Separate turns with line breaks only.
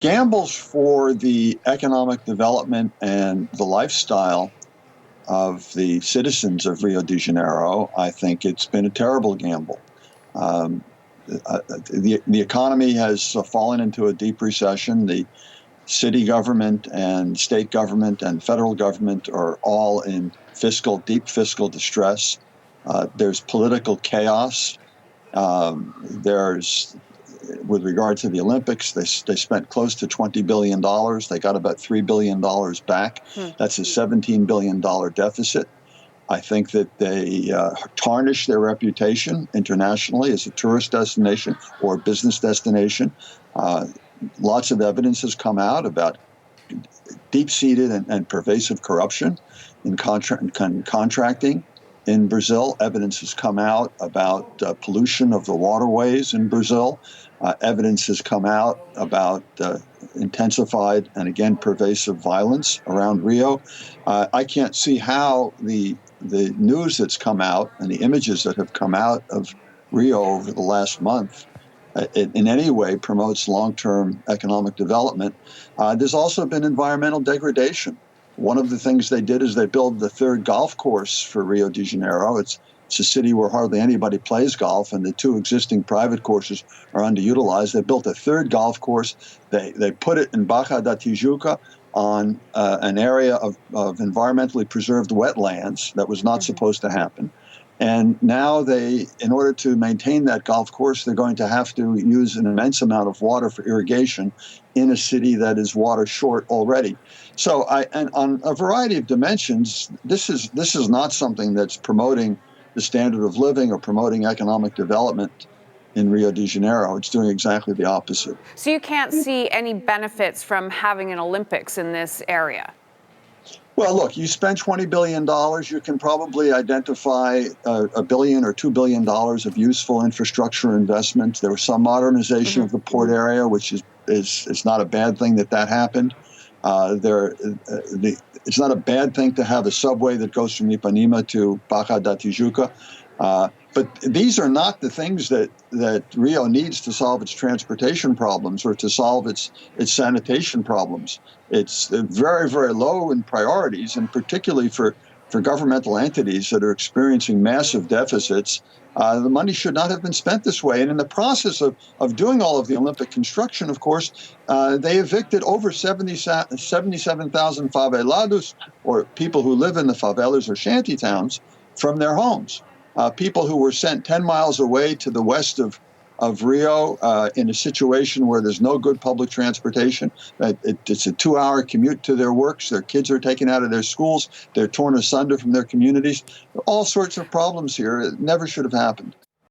Gambles for the economic development and the lifestyle of the citizens of Rio de Janeiro, I think it's been a terrible gamble. The economy has fallen into a deep recession. The city government and state government and federal government are all in deep fiscal distress. There's political chaos. With regard to the Olympics, they spent close to $20 billion. They got about $3 billion back. That's a $17 billion deficit. I think that they tarnish their reputation internationally as a tourist destination or business destination. Lots of evidence has come out about deep-seated and pervasive corruption in contracting. In Brazil, evidence has come out about pollution of the waterways in Brazil. Evidence has come out about intensified and, again, pervasive violence around Rio. I can't see how the news that's come out and the images that have come out of Rio over the last month in any way promotes long-term economic development. There's also been environmental degradation. One of the things they did is they built the third golf course for Rio de Janeiro. It's a city where hardly anybody plays golf, and the two existing private courses are underutilized. They built a third golf course. They put it in Barra da Tijuca on an area of environmentally preserved wetlands that was not supposed to happen. And now in order to maintain that golf course, they're going to have to use an immense amount of water for irrigation in a city that is water short already. So and on a variety of dimensions, this is not something that's promoting the standard of living or promoting economic development in Rio de Janeiro. It's doing exactly the opposite.
So you can't see any benefits from having an Olympics in this area?
Well, look, you spend $20 billion, you can probably identify $1 billion or $2 billion of useful infrastructure investment. There was some modernization of the port area, which is not a bad thing that happened. It's not a bad thing to have a subway that goes from Ipanema to Barra da Tijuca. But these are not the things that Rio needs to solve its transportation problems or to solve its sanitation problems. It's very, very low in priorities, and particularly for governmental entities that are experiencing massive deficits. The money should not have been spent this way. And in the process of doing all of the Olympic construction, of course, they evicted over 77,000 favelados, or people who live in the favelas or shanty towns, from their homes. People who were sent 10 miles away to the west of Rio in a situation where there's no good public transportation. It's a 2-hour commute to their works. Their kids are taken out of their schools. They're torn asunder from their communities. All sorts of problems here. It never should have happened.